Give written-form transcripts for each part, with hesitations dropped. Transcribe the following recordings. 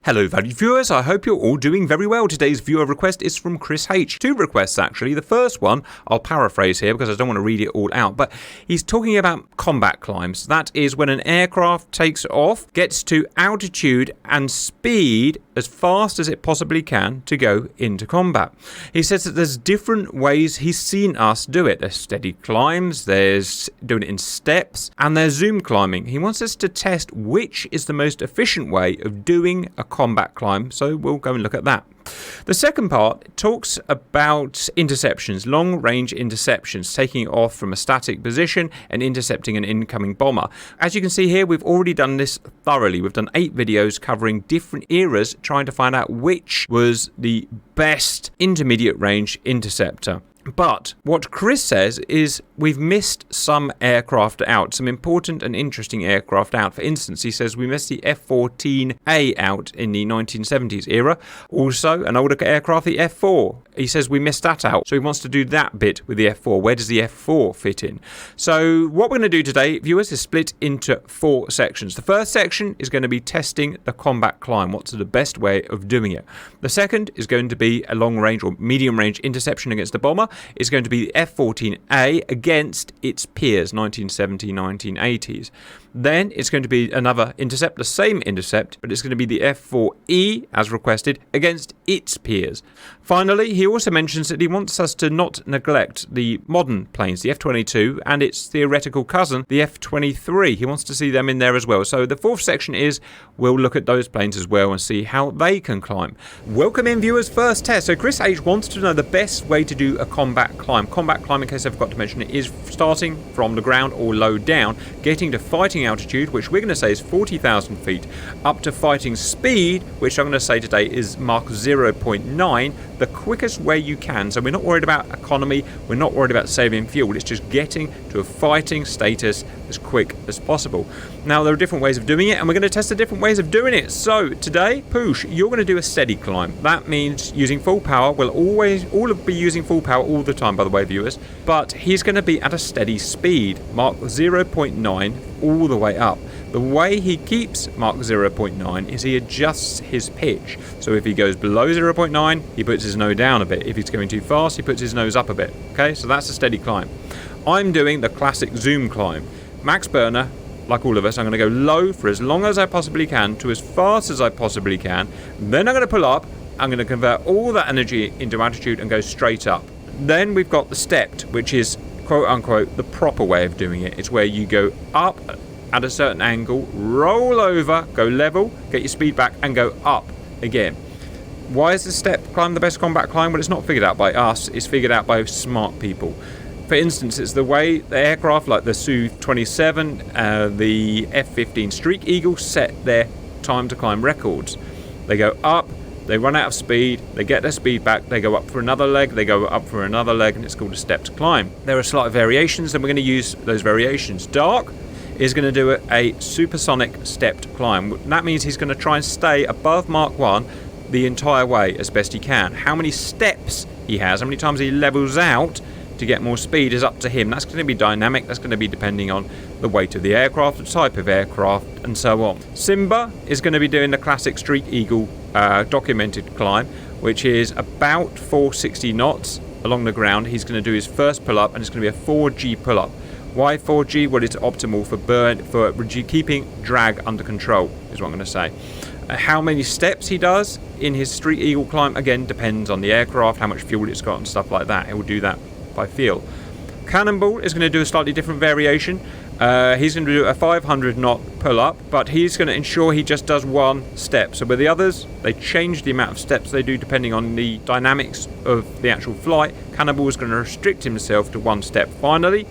Hello valued viewers, I hope you're all doing very well. Today's viewer request is from Chris H. Two requests actually. The first one, I'll paraphrase here because I don't want to read it all out, but he's talking about combat climbs. That is when an aircraft takes off, gets to altitude and speed as fast as it possibly can to go into combat. He says that there's different ways he's seen us do it. There's steady climbs, there's doing it in steps, and there's zoom climbing. He wants us to test which is the most efficient way of doing a combat climb, so we'll go and look at that. The second part talks about interceptions, long-range interceptions, taking off from a static position and intercepting an incoming bomber. As you can see here, we've already done this thoroughly. We've done 8 videos covering different eras, trying to find out which was the best intermediate range interceptor. But what Chris says is we've missed some aircraft out, some important and interesting aircraft out. For instance, he says we missed the F-14A out in the 1970s era. Also, an older aircraft, the F-4. He says we missed that out, so he wants to do that bit with the F-4. Where does the F-4 fit in? So what we're going to do today, viewers, is split into 4 sections. The first section is going to be testing the combat climb. What's the best way of doing it? The second is going to be a long-range or medium-range interception against the bomber. Is going to be the F-14A against its peers, 1970s, 1980s. Then it's going to be another intercept, the same intercept, but it's going to be the F-4E, as requested, against its peers. Finally, he also mentions that he wants us to not neglect the modern planes, the F-22 and its theoretical cousin, the F-23. He wants to see them in there as well. So the fourth section is we'll look at those planes as well and see how they can climb. Welcome in, viewers. First test. So Chris H wants to know the best way to do a combat climb. Combat climb, in case I forgot to mention it, is starting from the ground or low down, getting to fighting altitude, which we're going to say is 40,000 feet, up to fighting speed, which I'm going to say today is Mach 0.9, the quickest way you can. So we're not worried about economy, we're not worried about saving fuel, it's just getting to a fighting status as quick as possible. Now, there are different ways of doing it, and we're going to test the different ways of doing it. So today, Poosh, you're going to do a steady climb. That means using full power. We'll all be using full power all the time, by the way, viewers, but he's going to be at a steady speed, Mach 0.9, all the way up. The way he keeps Mach 0.9 is he adjusts his pitch. So if he goes below 0.9, he puts his nose down a bit. If he's going too fast, he puts his nose up a bit. Okay, so that's a steady climb. I'm doing the classic zoom climb. Max burner, like all of us, I'm going to go low for as long as I possibly can to as fast as I possibly can. Then I'm going to pull up. I'm going to convert all that energy into altitude and go straight up. Then we've got the stepped, which is quote unquote the proper way of doing it. It's where you go up at a certain angle, roll over, go level, get your speed back and go up again. Why is the step climb the best combat climb? Well, it's not figured out by us, it's figured out by smart people. For instance, it's the way the aircraft like the Su-27, the F-15 Streak Eagle set their time to climb records. They go up, they run out of speed, they get their speed back, they go up for another leg, they go up for another leg, and it's called a stepped climb. There are slight variations, and we're going to use those variations. Dark is going to do a supersonic stepped climb. That means he's going to try and stay above Mach 1 the entire way as best he can. How many steps he has, how many times he levels out to get more speed is up to him. That's going to be dynamic, that's going to be depending on the weight of the aircraft, the type of aircraft, and so on. Simba is going to be doing the classic Streak Eagle documented climb, which is about 460 knots along the ground. He's going to do his first pull-up, and it's going to be a 4G pull-up. Why 4G? Well, it's optimal for keeping drag under control, is what I'm going to say. How many steps he does in his Streak Eagle climb, again, depends on the aircraft, how much fuel it's got and stuff like that. He will do that by feel. Cannonball is going to do a slightly different variation. He's going to do a 500 knot pull-up, but he's going to ensure he just does one step. So with the others, they change the amount of steps they do depending on the dynamics of the actual flight. Cannonball is going to restrict himself to one step. Finally,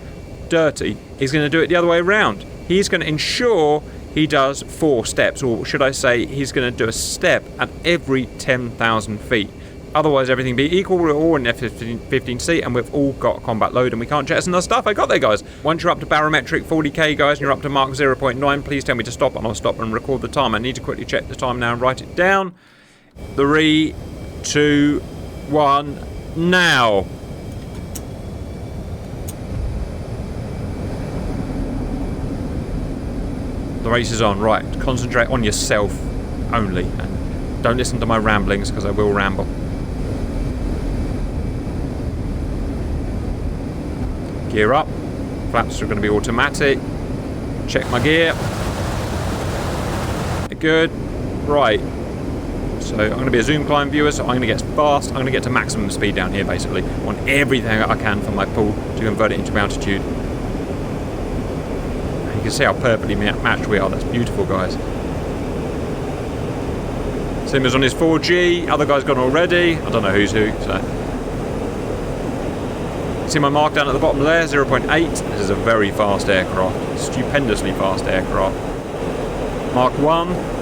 Dirty, he's going to do it the other way around. He's going to ensure he does 4 steps, or should I say he's going to do a step at every 10,000 feet. Otherwise everything be equal, we're all in F-15C and we've all got combat load and we can't jettison our stuff. I got there, guys. Once you're up to barometric 40k, guys, and you're up to Mach 0.9, please tell me to stop and I'll stop and record the time. I need to quickly check the time now and write it down. 3, 2, 1, now. The race is on. Right, concentrate on yourself only and Don't listen to my ramblings, because I will ramble. Gear up. Flaps are going to be automatic. Check my gear. Good. Right. So I'm going to be a zoom climb viewer, so I'm going to get fast. I'm going to get to maximum speed down here, basically. I want everything I can from my pool to convert it into altitude. And you can see how perfectly matched we are. That's beautiful, guys. Simba's on his 4G. Other guy's gone already. I don't know who's who. So. See my mark down at the bottom there, 0.8. This is a very fast aircraft. Stupendously fast aircraft. Mark 1.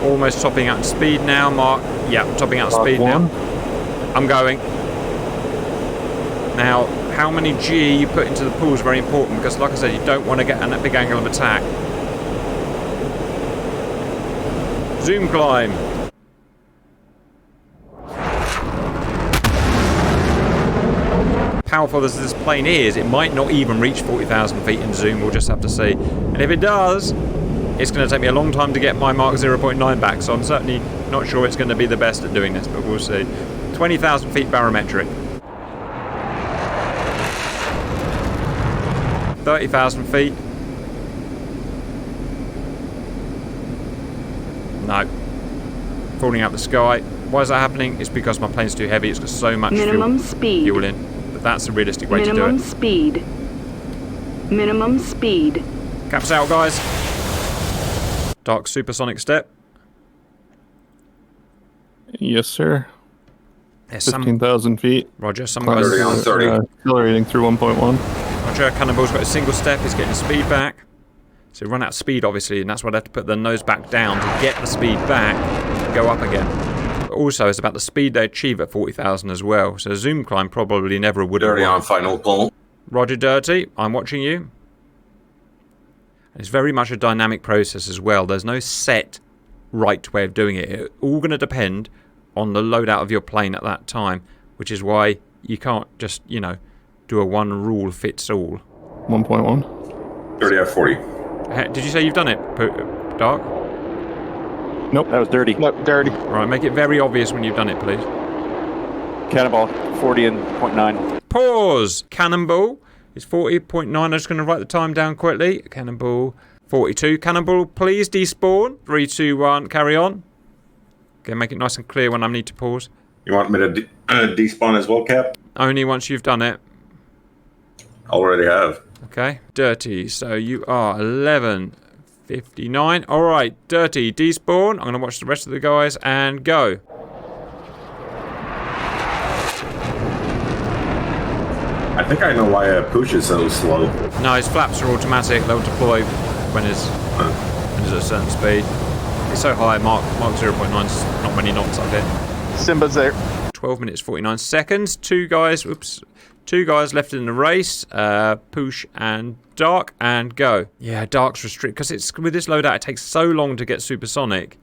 Almost topping out speed now, topping out speed now. I'm going. Now, how many G you put into the pool is very important, because like I said, you don't want to get a big angle of attack. Zoom climb. Powerful as this plane is, it might not even reach 40,000 feet in zoom. We'll just have to see. And if it does, it's going to take me a long time to get my Mark 0.9 back, so I'm certainly not sure it's going to be the best at doing this, but we'll see. 20,000 feet barometric. 30,000 feet. No. Falling out the sky. Why is that happening? It's because my plane's too heavy. It's got so much fuel in. But that's a realistic way to do it. Minimum speed. Minimum speed. Caps out, guys. Dark supersonic step. Yes, sir. There's 15,000 feet. Roger, some guys... 30 on 30. Accelerating through 1.1. Roger, Cannonball's got a single step. He's getting speed back. So run out of speed, obviously, and that's why they have to put the nose back down to get the speed back and go up again. But also, it's about the speed they achieve at 40,000 as well. So zoom climb probably never would have 30 on final pull. Roger, Dirty. I'm watching you. It's very much a dynamic process as well. There's no set right way of doing it. It's all going to depend on the loadout of your plane at that time, which is why you can't just, you know, do a one rule fits all. 1.1. 30 at 40. Did you say you've done it, Dark? Nope, that was dirty. Nope, dirty. Right, make it very obvious when you've done it, please. Cannonball, 40 and 0.9. Pause! Cannonball is 40.9. I'm just going to write the time down quickly. Cannonball, 42. Cannonball, please despawn. 3, 2, 1, carry on. Okay, make it nice and clear when I need to pause. You want me to despawn as well, Cap? Only once you've done it. Already have. Okay, Dirty. So you are 11:59. All right, Dirty, despawn. I'm going to watch the rest of the guys and go. I think I know why push is so slow. No, his flaps are automatic. They'll deploy when it's at a certain speed. It's so high, Mark 0.9's not many knots up here. Simba's there. 12 minutes 49 seconds. Two guys left in the race. Push and Dark, and go. Yeah, Dark's restricted because it's with this loadout. It takes so long to get supersonic.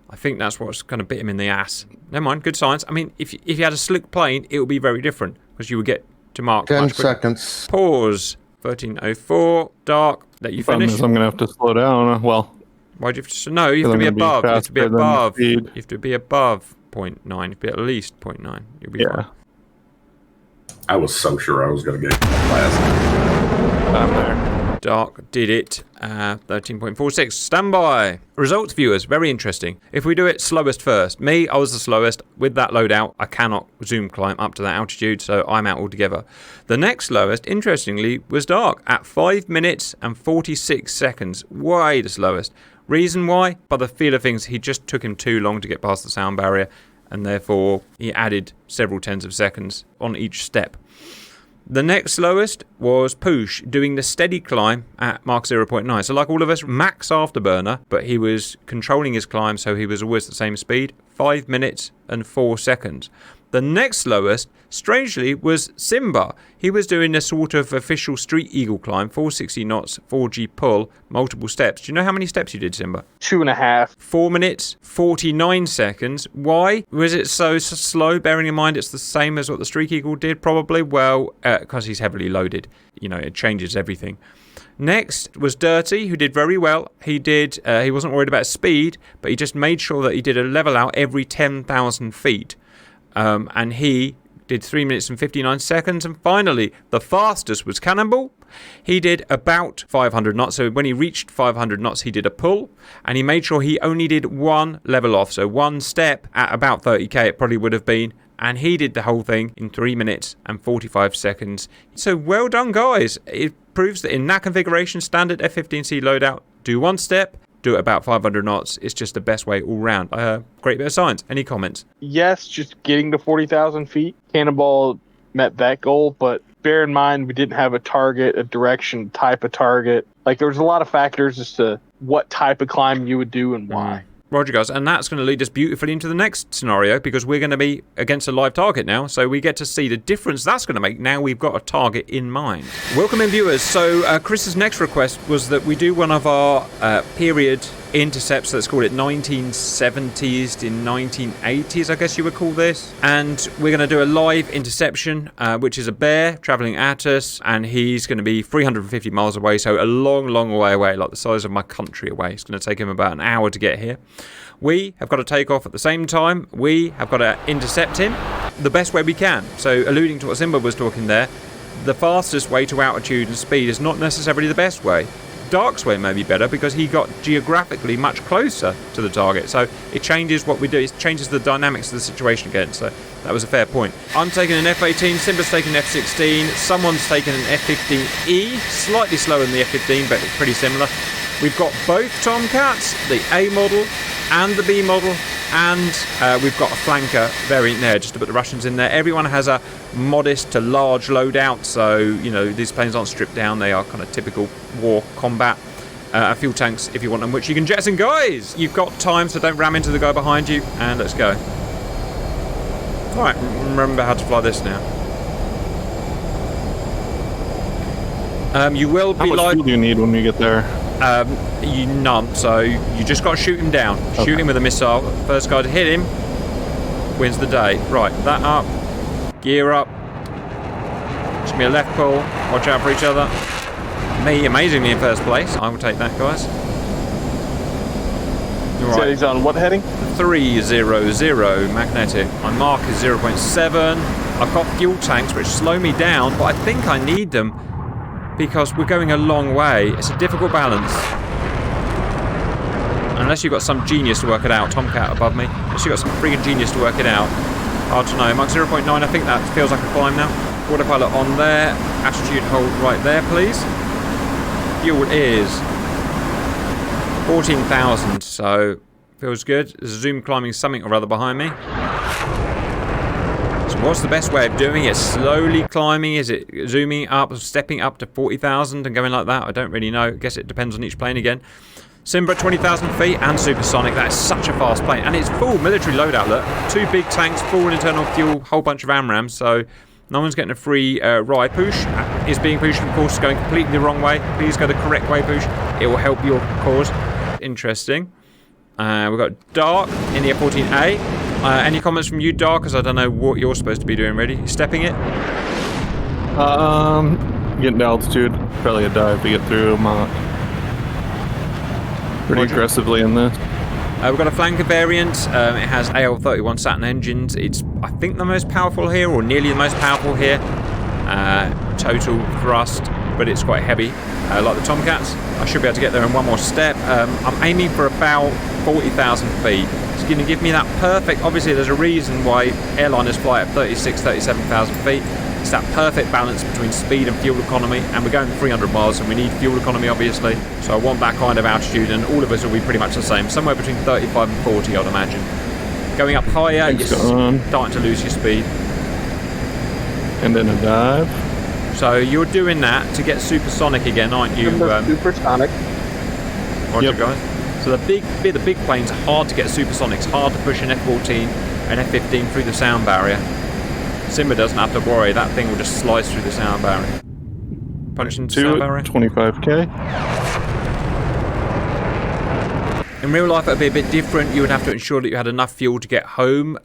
I think that's what's going to bit him in the ass. Never mind, good science. I mean, if you had a slick plane, it would be very different because you would get to Mark. 10 seconds. Pause. 13:04. Dark. Let you finish. I'm going to have to slow down. Well, why do you have to? No, you have to be above. You have to be above. You have to be above 0.9. You have to be at least 0.9. You'll be fine. I was so sure I was going to get last. I'm there. Dark did it. 13.46. Standby. Results, viewers. Very interesting. If we do it slowest first. Me, I was the slowest. With that loadout, I cannot zoom climb up to that altitude, so I'm out altogether. The next slowest, interestingly, was Dark at 5 minutes and 46 seconds. Way the slowest. Reason why? By the feel of things, he just took him too long to get past the sound barrier, and therefore he added several tens of seconds on each step. The next slowest was Push, doing the steady climb at Mach 0.9. So like all of us, max afterburner, but he was controlling his climb, so he was always the same speed, 5 minutes and 4 seconds. The next slowest, strangely, was Simba. He was doing a sort of official Street Eagle climb, 460 knots, 4G pull, multiple steps. Do you know how many steps you did, Simba? 2.5. 4 minutes, 49 seconds. Why was it so slow? Bearing in mind it's the same as what the Street Eagle did, probably. Well, because he's heavily loaded. You know, it changes everything. Next was Dirty, who did very well. He wasn't worried about speed, but he just made sure that he did a level out every 10,000 feet. And he did 3 minutes and 59 seconds. And finally, the fastest was Cannonball. He did about 500 knots. So when he reached 500 knots, he did a pull. And he made sure he only did one level off. So one step at about 30k it probably would have been. And he did the whole thing in 3 minutes and 45 seconds. So well done, guys. It proves that in that configuration, standard F-15C loadout, do one step, do it about 500 knots. It's just the best way all round. Great bit of science. Any comments? Yes, just getting to 40,000 feet. Cannonball met that goal, but bear in mind we didn't have a target, a direction, type of target. Like, there was a lot of factors as to what type of climb you would do and why. Roger, guys, and that's going to lead us beautifully into the next scenario, because we're going to be against a live target now, so we get to see the difference that's going to make now we've got a target in mind. Welcome in, viewers. So Chris's next request was that we do one of our period intercepts, let's call it 1970s to 1980s, I guess you would call this. And we're going to do a live interception, which is a bear traveling at us, and he's going to be 350 miles away, so a long, long way away, like the size of my country away. It's going to take him about an hour to get here. We have got to take off at the same time. We have got to intercept him the best way we can. So alluding to what Simba was talking there, the fastest way to altitude and speed is not necessarily the best way. Dark's way may be better because he got geographically much closer to the target, so it changes what we do. It changes the dynamics of the situation again, so that was a fair point. I'm taking an F-18, Simba's taking an F-16, someone's taking an F-15E, slightly slower than the F-15 but pretty similar. We've got both Tomcats, the A model and the B model, and we've got a flanker variant there just to put the Russians in there. Everyone has a modest to large loadout, so you know these planes aren't stripped down, they are kind of typical war combat. Fuel tanks if you want them, which you can jettison. Guys, you've got time, so don't ram into the guy behind you, and let's go. Alright, remember how to fly this now. You will be How much live. fuel do you need when we get there? None, so you just got to shoot him down. Okay. Shoot him with a missile. First guy to hit him wins the day. Right, that up. Gear up. It's going to be a left pull. Watch out for each other. Me, amazingly, in first place. I will take that, guys. So he's on what heading? 300 magnetic. My mark is 0.7. I've got fuel tanks which slow me down, but I think I need them because we're going a long way. It's a difficult balance. Unless you've got some genius to work it out. Tomcat above me. Unless you've got some freaking genius to work it out. Hard to know. Mark 0.9, I think that feels like a climb now. Autopilot on there. Attitude hold right there, please. Fuel is 14,000, so feels good. There's a zoom climbing something or other behind me. So what's the best way of doing it? Slowly climbing? Is it zooming up, stepping up to 40,000 and going like that? I don't really know. I guess it depends on each plane again. Simba, 20,000 feet and supersonic. That is such a fast plane. And it's full military loadout, look. 2 big tanks, full internal fuel, whole bunch of AMRAAMs. So no one's getting a free ride. Push is being pushed, of course, going completely the wrong way. Please go the correct way, Push. It will help your cause. Interesting. We've got Dark in the F-14A. Any comments from you, Dark? Because I don't know what you're supposed to be doing. Ready? Stepping it? Getting to altitude. Probably a dive to get through Mach. Pretty aggressively in this. We've got a flanker variant. It has AL-31 Saturn engines. It's, I think, the most powerful here, or nearly the most powerful here. Total thrust, but it's quite heavy, like the Tomcats. I should be able to get there in one more step. I'm aiming for about 40,000 feet. It's going to give me that perfect. Obviously, there's a reason why airliners fly at 36,000, 37,000 feet. It's that perfect balance between speed and fuel economy, and we're going 300 miles, and we need fuel economy, obviously. So I want that kind of altitude, and all of us will be pretty much the same, somewhere between 35 and 40, I'd imagine. Going up higher, you're starting to lose your speed. And then a dive. So you're doing that to get supersonic again, aren't you? Supersonic. Roger, guys. So the big planes are hard to get supersonics, hard to push an F-14 and F-15 through the sound barrier. Simba doesn't have to worry, that thing will just slice through the sound barrier. Punch into the sound barrier. 25k. In real life, it would be a bit different. You would have to ensure that you had enough fuel to get home,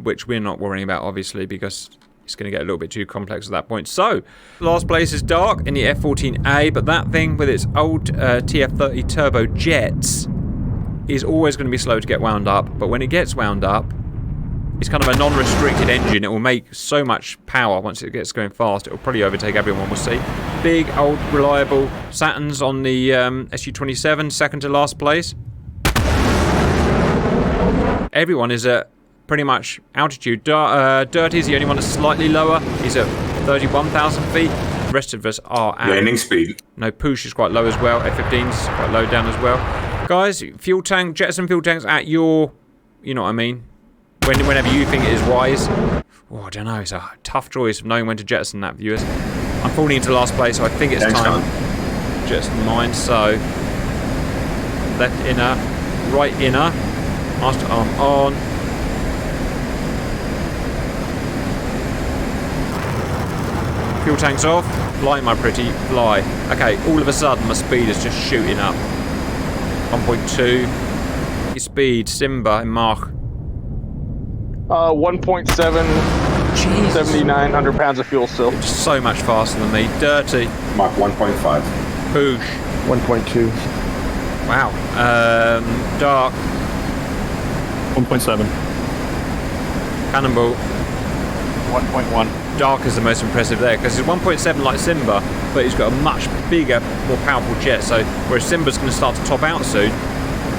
which we're not worrying about, obviously, because it's going to get a little bit too complex at that point. So, last place is Dark in the F-14A, but that thing with its old TF-30 turbo jets is always going to be slow to get wound up, but when it gets wound up, it's kind of a non-restricted engine. It will make so much power once it gets going fast. It will probably overtake everyone, we'll see. Big, old, reliable Saturns on the Su-27, second to last place. Everyone is at pretty much altitude. Dirty's the only one that's slightly lower. He's at 31,000 feet. The rest of us are at... Gaining speed. No, Poosh is quite low as well. F-15's quite low down as well. Guys, fuel tank, jettison fuel tanks at your... You know what I mean? Whenever you think it is wise. Oh, I don't know. It's a tough choice of knowing when to jettison that, viewers. I'm falling into last place, so I think it's time to jettison mine. So, left inner, right inner. Master arm on. Fuel tanks off. Fly, my pretty, fly. Okay, all of a sudden my speed is just shooting up. 1.2. Speed, Simba in Mach. 1.7. 7,900 pounds of fuel still. It's so much faster than me. Dirty. Mach 1.5. Poosh. 1.2. Wow. Dark. 1.7. Cannonball. 1.1. Dark is the most impressive there because it's 1.7 like Simba, but he's got a much bigger, more powerful jet. So whereas Simba's going to start to top out soon,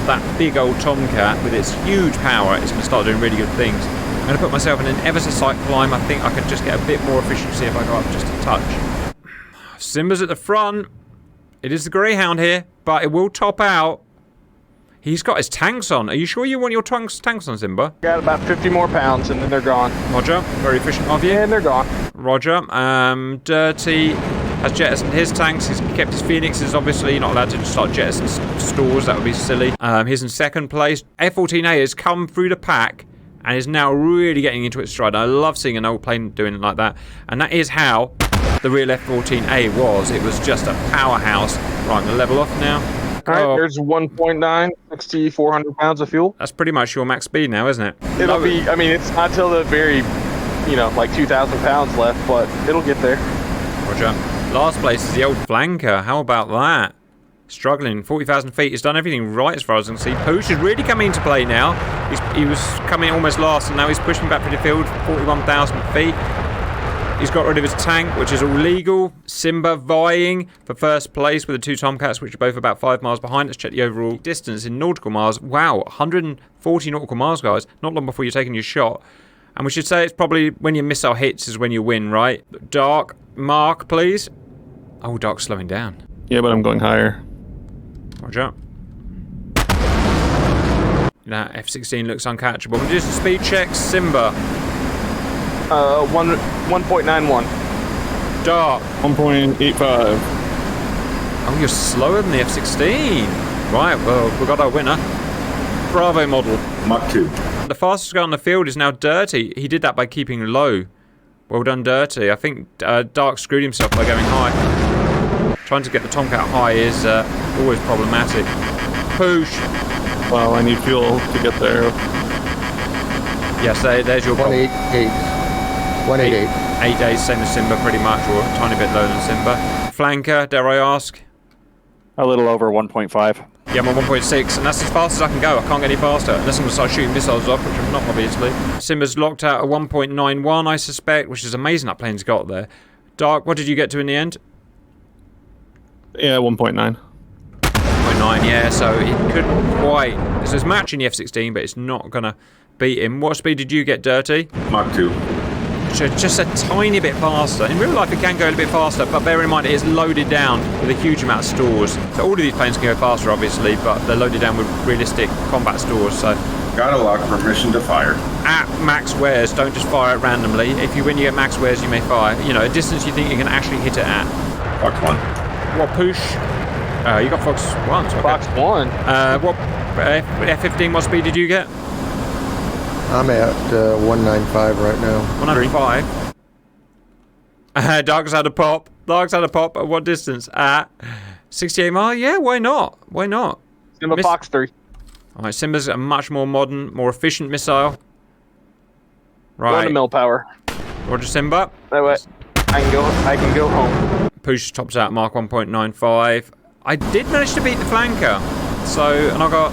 that big old Tomcat with its huge power is going to start doing really good things. I'm going to put myself in an ever so slight climb. I think I could just get a bit more efficiency if I go up just a touch. Simba's at the front. It is the Greyhound here, but it will top out. He's got his tanks on. Are you sure you want your tanks on, Simba? Got about 50 more pounds and then they're gone. Roger. Very efficient of you. And they're gone. Roger. Dirty has jettisoned his tanks. He's kept his Phoenixes, obviously. You're not allowed to just start jettisoning stores. That would be silly. He's in second place. F-14A has come through the pack and is now really getting into its stride. I love seeing an old plane doing it like that. And that is how the real F-14A was. It was just a powerhouse. Right, I'm going to level off now. Alright, there's 1.9, 6,400 pounds of fuel. That's pretty much your max speed now, isn't it? It'll be, I mean, it's not till the very, like 2,000 pounds left, but it'll get there. Roger. Last place is the old Flanker. How about that? Struggling. 40,000 feet. He's done everything right as far as I can see. Poosh is really coming into play now. He was coming almost last, and now he's pushing back through the field. 41,000 feet. He's got rid of his tank, which is all legal. Simba vying for first place with the two Tomcats, which are both about 5 miles behind. Let's check the overall distance in nautical miles. Wow, 140 nautical miles, guys. Not long before you're taking your shot. And we should say it's probably when your missile hits is when you win, right? Dark, Mark, please. Oh, Dark's slowing down. Yeah, but I'm going higher. Roger. That F-16 looks uncatchable. We'll do some speed checks. Simba. 1.91. Dark. 1.85. Oh, you're slower than the F-16. Right, well, we've got our winner. Bravo model. Mach 2. The fastest guy on the field is now Dirty. He did that by keeping low. Well done, Dirty. I think Dark screwed himself by going high. Trying to get the Tomcat high is always problematic. Poosh. Well, I need fuel to get there. Yes, there's your 188. 188. 8 days, same as Simba pretty much, or a tiny bit lower than Simba. Flanker, dare I ask? A little over 1.5. Yeah, I'm on 1.6, and that's as fast as I can go. I can't get any faster, unless I'm going to start shooting missiles off, which I'm not, obviously. Simba's locked out at 1.91, I suspect, which is amazing that plane's got there. Dark, what did you get to in the end? Yeah, 1.9. 1.9, yeah, so it couldn't quite... So it's matching the F-16, but it's not going to beat him. What speed did you get, Dirty? Mach 2. So just a tiny bit faster. In real life it can go a little bit faster, but bear in mind it is loaded down with a huge amount of stores. So all of these planes can go faster obviously, but they're loaded down with realistic combat stores. So Got a lock, permission to fire. at max wares, don't just fire it randomly. If you win you get max wares, you may fire. You know, a distance you think you can actually hit it at. Fox 1. What push? You got Fox 1. So okay. Fox 1. What F-15, what speed did you get? I'm at 195 right now. 105. Dark's had a pop. Dark's had a pop at what distance? At 68 miles? Yeah, why not? Why not? Simba Fox 3. Alright, Simba's a much more modern, more efficient missile. Right. 1 mil power. Roger, Simba. That way, I can go home. Push tops out Mark 1.95. I did manage to beat the flanker. So, and I got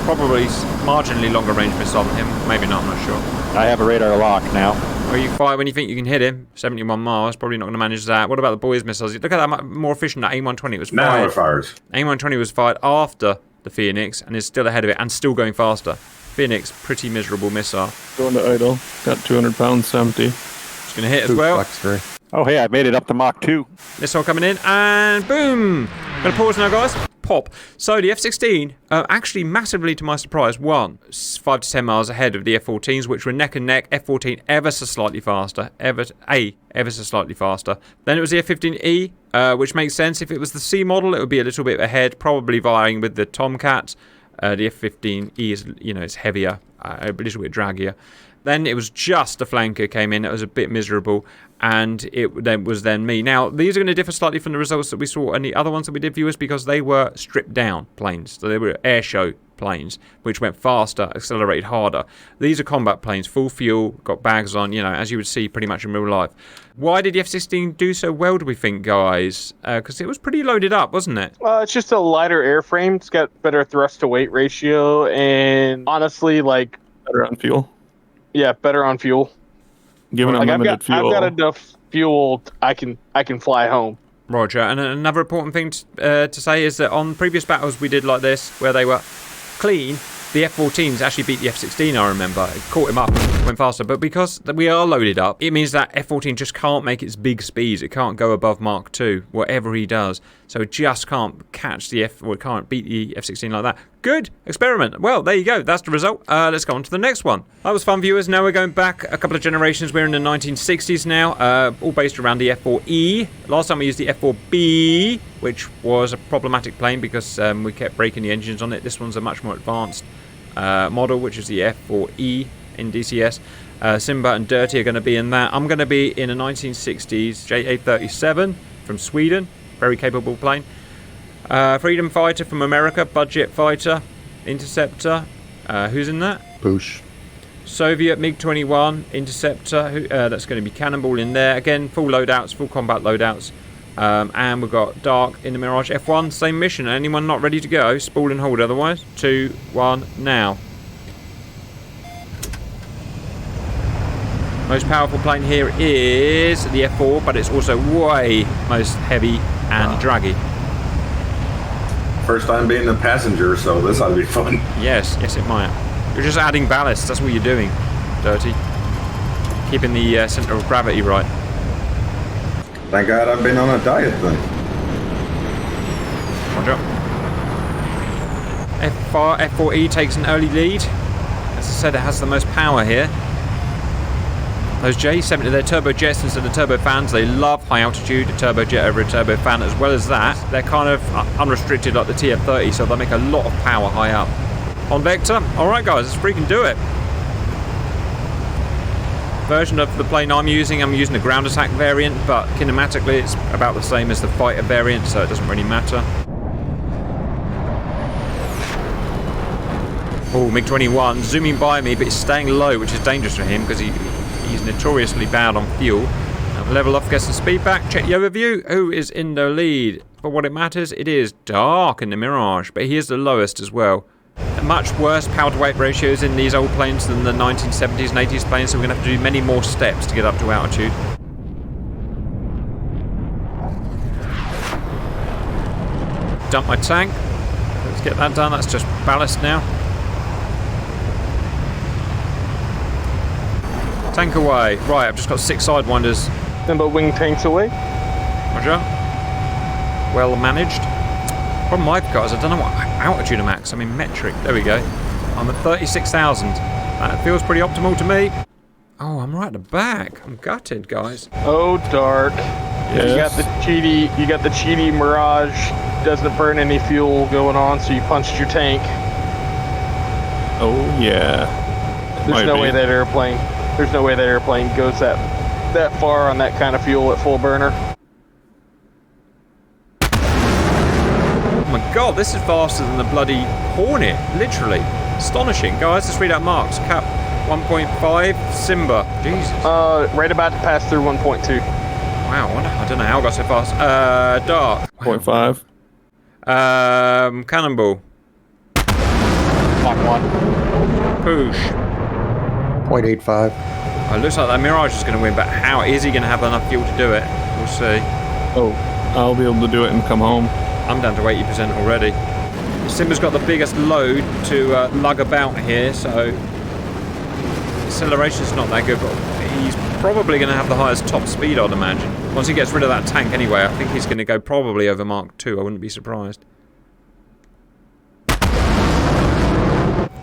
probably marginally longer range missile than him. Maybe not, I'm not sure. I have a radar lock now. Or you fire when you think you can hit him. 71 miles, probably not going to manage that. What about the boys' missiles? Look at that, more efficient. That AIM-120 was Now fired. it fires. AIM-120 was fired after the Phoenix and is still ahead of it and still going faster. Phoenix, pretty miserable missile. Going to idle. Got 200 pounds empty. It's going to hit as Two well. Flex 3. Oh, hey, I made it up to Mach 2. Missile coming in and boom. Going to pause now, guys. Pop. So the F-16, actually massively to my surprise, won 5 to 10 miles ahead of the F-14s, which were neck and neck. F-14 ever so slightly faster. Ever so slightly faster. Then it was the F-15E, which makes sense. If it was the C model, it would be a little bit ahead, probably vying with the Tomcat. The F-15E is, it's heavier, a little bit draggier. Then it was just a flanker came in. It was a bit miserable, and it then was me. Now, these are going to differ slightly from the results that we saw and the other ones that we did, viewers, because they were stripped down planes. So they were air show planes, which went faster, accelerated harder. These are combat planes, full fuel, got bags on, as you would see pretty much in real life. Why did the F-16 do so well, do we think, guys? Because it was pretty loaded up, wasn't it? It's just a lighter airframe. It's got better thrust-to-weight ratio, and honestly, Better on fuel. yeah, better on fuel. Given unlimited fuel. I've got enough fuel. I can fly home. Roger. And another important thing to say is that on previous battles we did like this, where they were clean, the F-14s actually beat the F-16, I remember. It caught him up and went faster. But because we are loaded up, it means that F-14 just can't make its big speeds. It can't go above Mark 2, whatever he does. So it just can't catch the it can't beat the F-16 like that. Good experiment. Well, there you go. That's the result. Let's go on to the next one. That was fun, viewers. Now we're going back a couple of generations. We're in the 1960s now, all based around the F-4E. Last time we used the F-4B, which was a problematic plane because we kept breaking the engines on it. This one's a much more advanced model, which is the F-4E in DCS. Simba and Dirty are going to be in that. I'm going to be in a 1960s JA-37 from Sweden. Very capable plane. Freedom Fighter from America, budget fighter, Interceptor. Who's in that? Bush. Soviet MiG-21, Interceptor. That's going to be Cannonball in there. Again, full loadouts, full combat loadouts. And we've got Dark in the Mirage F1. Same mission. Anyone not ready to go? Spool and hold otherwise. 2, 1, now. Most powerful plane here is the F4, but it's also way most heavy and draggy. First time being a passenger, so this ought to be fun. Yes, it might. You're just adding ballast. That's what you're doing, Dirty. Keeping the center of gravity right. Thank God I've been on a diet then. Roger. F4E takes an early lead. As I said, it has the most power here. Those J70, they're turbojets instead of turbofans. They love high altitude, a turbojet over a turbofan. As well as that, they're kind of unrestricted like the TF30, so they make a lot of power high up. On Vector, alright guys, let's freaking do it. Version of the plane I'm using the ground attack variant, but kinematically it's about the same as the fighter variant, so it doesn't really matter. Oh, MiG-21 zooming by me, but it's staying low, which is dangerous for him because he's notoriously bad on fuel. Now, level off, get some speed back, check the overview. Who is in the lead? For what it matters, it is Dark in the Mirage, but he is the lowest as well. Much worse power to weight ratios in these old planes than the 1970s and 80s planes, so we're going to have to do many more steps to get up to altitude. Dump my tank. Let's get that done. That's just ballast now. Tank away. Right, I've just got 6 sidewinders. Simba wing tanks away. Roger. Well managed. Problem I've got is I don't know what altitude I'm at. I'm in metric. There we go. I'm at 36,000. That feels pretty optimal to me. Oh, I'm right at the back. I'm gutted, guys. Oh, Dark. Yes. You got the cheaty Mirage. Doesn't burn any fuel going on, so you punched your tank. Oh, yeah. There's no way that airplane goes that far on that kind of fuel at full burner. Oh my god, this is faster than the bloody Hornet. Literally. Astonishing. Guys, let's read out marks. Cap 1.5. Simba. Jesus. Right about to pass through 1.2. Wow, I don't know how I got so fast. Dark. 0.5. Cannonball. Mach 1. Push. 0.85. Oh, it looks like that Mirage is going to win, but how is he going to have enough fuel to do it? We'll see. Oh, I'll be able to do it and come home. I'm down to 80% already. Simba's got the biggest load to lug about here, so acceleration's not that good, but he's probably going to have the highest top speed, I'd imagine. Once he gets rid of that tank anyway, I think he's going to go probably over Mark 2. I wouldn't be surprised.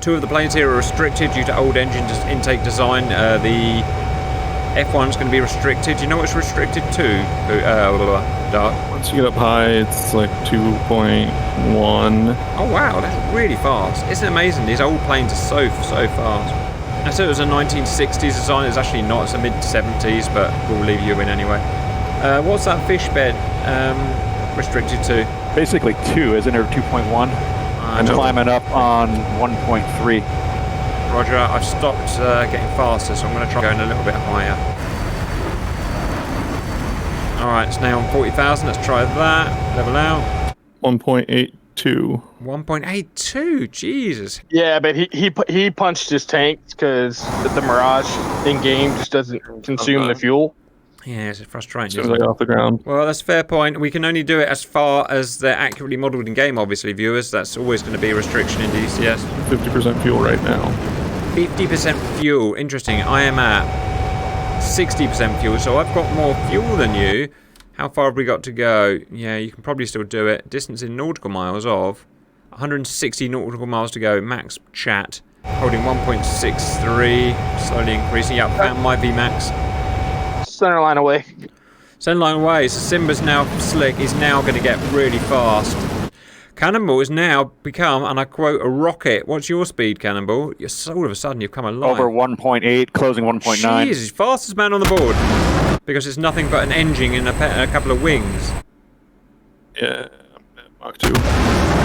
2 of the planes here are restricted due to old engine intake design. The F1's going to be restricted. Do you know what's restricted to? Dark. Once you get up high, it's like 2.1. Oh wow, that's really fast. Isn't it amazing? These old planes are so fast. I said it was a 1960s design. It's actually not. It's a mid-70s, but we'll leave you in anyway. What's that fish bed restricted to? Basically 2, isn't it? 2.1. I'm climbing up on 1.3. Roger, I've stopped getting faster, so I'm going to try going a little bit higher. Alright, it's now on 40,000. Let's try that. Level out. 1.82. 1.82. Jesus. Yeah, but he punched his tank because the Mirage in game just doesn't consume the fuel. Yeah, it's frustrating. As soon as I got off the ground. Well, that's a fair point. We can only do it as far as they're accurately modelled in game, obviously, viewers. That's always going to be a restriction in DCS. 50% fuel right now. 50% fuel. Interesting. I am at 60% fuel, so I've got more fuel than you. How far have we got to go? Yeah, you can probably still do it. Distance in nautical miles of 160 nautical miles to go. Max chat. Holding 1.63. Slowly increasing. Yep, found my VMAX. Center line away. Center line away. So Simba's now slick. He's now going to get really fast. Cannonball has now become, and I quote, a rocket. What's your speed, Cannonball? You're so all of a sudden you've come alive. Over 1.8, closing 1.9. Jeez, he's fastest man on the board. Because it's nothing but an engine and a couple of wings. Yeah, Mach 2.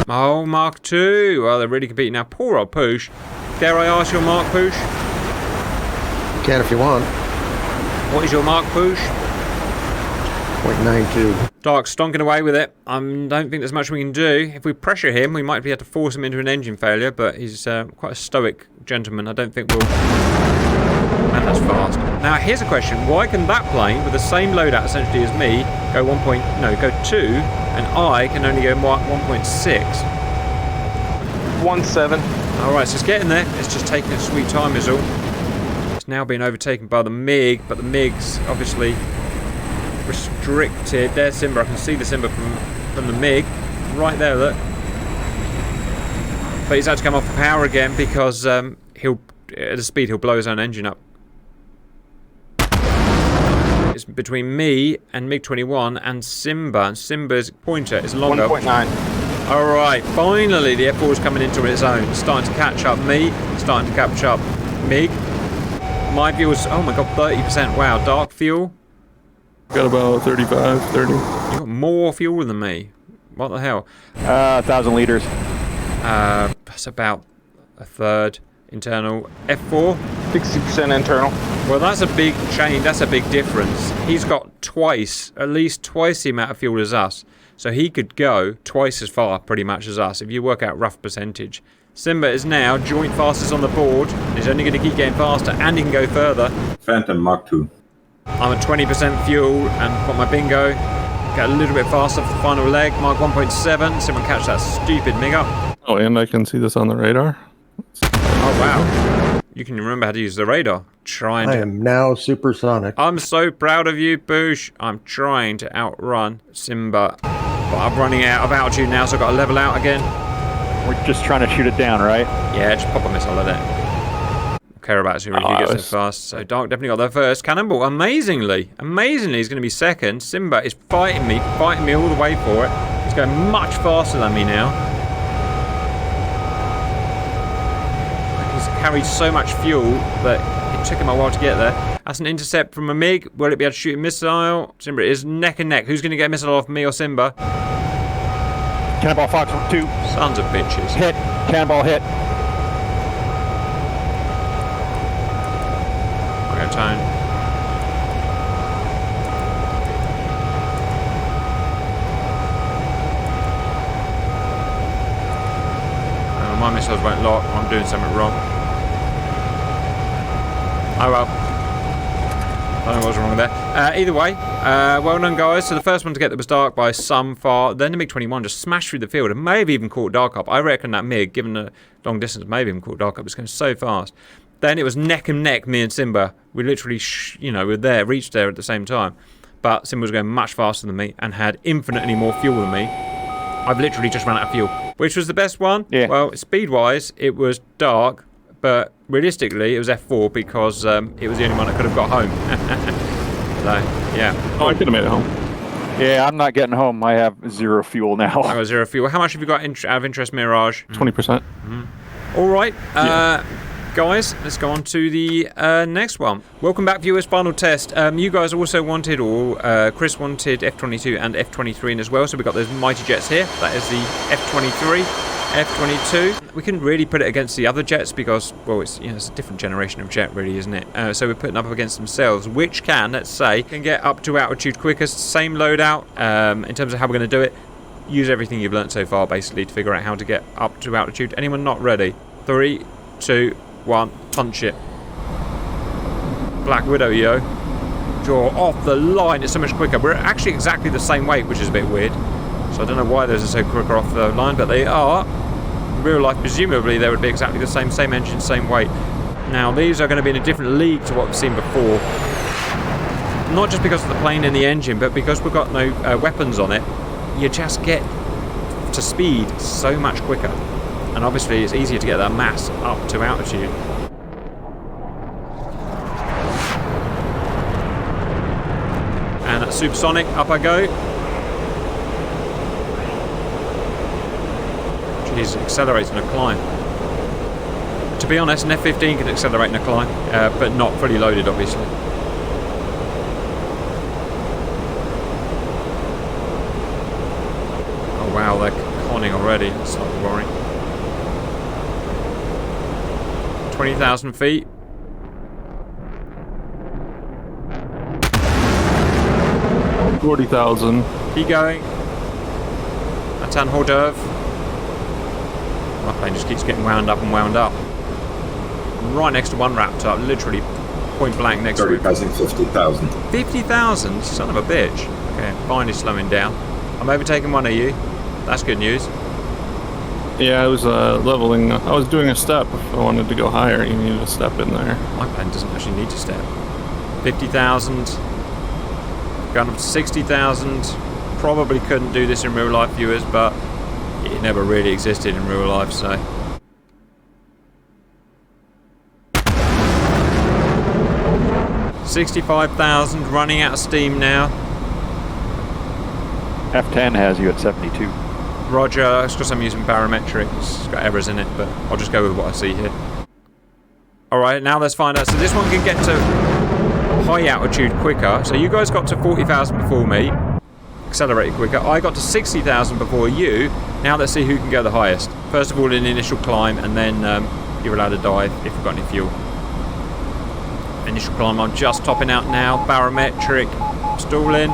Oh, Mark 2. Well, they're really competing now. Poor old Poosh. Dare I ask your Mark, Poosh? You can if you want. What is your Mark, Poosh? 0.92. Dark stonking away with it. I don't think there's much we can do. If we pressure him, we might be able to force him into an engine failure, but he's quite a stoic gentleman. I don't think we'll... Man, that's fast. Now, here's a question. Why can that plane, with the same loadout essentially as me, go 2, and I can only go 1.6? 1.7. Alright, so it's getting there. It's just taking its sweet time is all. It's now being overtaken by the MiG, but the MiG's obviously restricted. There's Simba. I can see the Simba from the MiG. Right there, look. But he's had to come off the power again because he'll, at the speed, he'll blow his own engine up. It's between me and MiG-21 and Simba. And Simba's pointer is longer. 1.9. Alright, finally the F4 is coming into its own. It's starting to catch up me. It's starting to catch up MiG. My fuel is, oh my god, 30%. Wow, dark fuel. Got about 35, 30. You got more fuel than me. What the hell? 1,000 liters. That's about a third internal. F4. 60% internal. Well, that's a big change. That's a big difference. He's got at least twice the amount of fuel as us. So he could go twice as far, pretty much, as us, if you work out rough percentage. Simba is now joint fastest on the board. He's only going to keep getting faster, and he can go further. Phantom Mach 2. I'm at 20% fuel, and got my bingo. Get a little bit faster for the final leg. Mark 1.7. Someone catch that stupid MiG up. Oh, and I can see this on the radar. Oh, wow. You can remember how to use the radar. I am now supersonic. I'm so proud of you, Boosh. I'm trying to outrun Simba. But I'm running out of altitude now, so I've got to level out again. We're just trying to shoot it down, right? Yeah, just pop a missile at it. Care about it really if he gets so fast. So Dark definitely got there first. Cannonball, amazingly, he's going to be second. Simba is fighting me all the way for it. He's going much faster than me now. He's carried so much fuel that it took him a while to get there. That's an intercept from a MiG. Will it be able to shoot a missile? Simba is neck and neck. Who's going to get a missile off, me or Simba? Cannonball Fox 2. Sons of bitches. Hit. Cannonball hit. tone. My missiles won't lock. I'm doing something wrong. Oh well. I don't know what was wrong there. Either way, well done, guys. So the first one to get there was Dark by some far. Then the MiG-21 just smashed through the field and may have even caught Dark up. I reckon that MiG, given the long distance, may have even caught Dark up. It's going so fast. Then it was neck and neck, me and Simba. We literally, were there, reached there at the same time. But Simba was going much faster than me and had infinitely more fuel than me. I've literally just run out of fuel. Which was the best one? Yeah. Well, speed-wise, it was Dark. But realistically, it was F4 because it was the only one that could have got home. So, yeah. Oh, I could have made it home. Yeah, I'm not getting home. I have 0 fuel now. I got 0 fuel. How much have you got out of interest, Mirage? 20%. All right. Guys, let's go on to the next one. Welcome back, viewers. Final test. You guys also wanted, or Chris wanted F-22 and F-23 in as well. So we've got those mighty jets here. That is the F-23. F-22. We couldn't really put it against the other jets because, well, it's it's a different generation of jet, really, isn't it? So we're putting up against themselves, which can, let's say, can get up to altitude quicker. Same loadout in terms of how we're going to do it. Use everything you've learnt so far, basically, to figure out how to get up to altitude. Anyone not ready? 3, 2, 1, punch it. Black Widow, yo. Draw off the line. It's so much quicker. We're actually exactly the same weight, which is a bit weird. So I don't know why those are so quicker off the line, but they are. In real life, presumably, they would be exactly the same engine, same weight. Now, these are going to be in a different league to what we've seen before. Not just because of the plane and the engine, but because we've got no weapons on it. You just get to speed so much quicker. And obviously, it's easier to get that mass up to altitude. And that's supersonic. Up I go. He's accelerating a climb. To be honest, an F-15 can accelerate in a climb, but not fully loaded, obviously. Oh wow, they're conning already. That's not worrying. 20,000 feet. $40,000. Keep going. That's an hors d'oeuvre. My plane just keeps getting wound up and wound up. I'm right next to one Raptor, literally point blank next to it. 50,000. 50,000? Son of a bitch. Okay, finally slowing down. I'm overtaking one of you. That's good news. Yeah, I was leveling. I was doing a step. If I wanted to go higher, you needed a step in there. My plane doesn't actually need to step. 50,000. Going up to 60,000. Probably couldn't do this in real life, viewers, but it never really existed in real life, so. $65,000, running out of steam now. F10 has you at 72. Roger, it's because I'm using barometric. It's got errors in it, but I'll just go with what I see here. Alright, now let's find out. So this one can get to high altitude quicker. So you guys got to 40,000 before me. Accelerated quicker. I got to 60,000 before you. Now let's see who can go the highest. First of all, an initial climb, and then you're allowed to dive if you've got any fuel. Initial climb, I'm just topping out now. Barometric, stalling.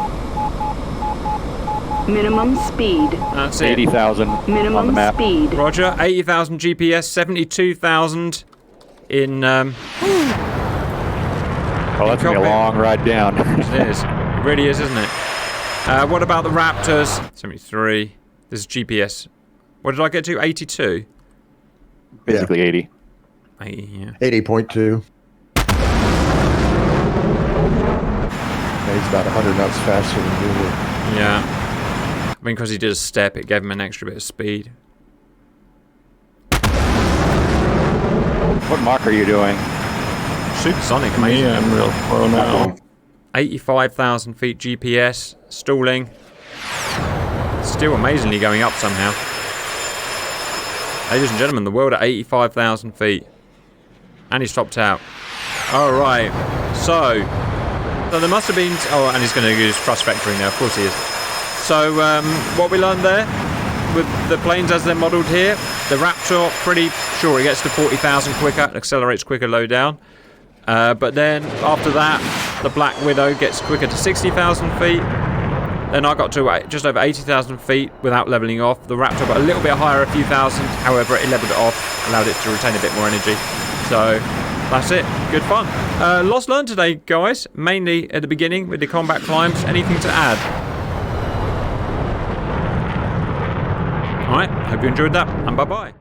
Minimum speed. That's it. 80,000 on the Minimum map. speed. Roger, 80,000 GPS, 72,000 in... Oh, that's going to be a long ride down. It is. It really is, isn't it? What about the Raptors? 73. This is GPS. What did I get to? 82? Basically 80. 80, yeah. 80.2. He's about 100 knots faster than you were. Yeah. I mean, because he did a step, it gave him an extra bit of speed. What Mach are you doing? Supersonic, amazing. Yeah, I'm real slow now. 85,000 feet GPS, stalling. Still amazingly going up somehow. Ladies and gentlemen, the world at 85,000 feet. And he's topped out. Alright, so there must have been... Oh, and he's going to use thrust vectoring there, of course he is. So, what we learned there, with the planes as they're modelled here, the Raptor, pretty sure it gets to 40,000 quicker, accelerates quicker low down. But then after that, the Black Widow gets quicker to 60,000 feet. Then I got to just over 80,000 feet without leveling off. The Raptor got a little bit higher, a few thousand. However, it leveled it off, allowed it to retain a bit more energy. So that's it. Good fun. Lots learned today, guys. Mainly at the beginning with the combat climbs. Anything to add? Alright, hope you enjoyed that, and bye-bye.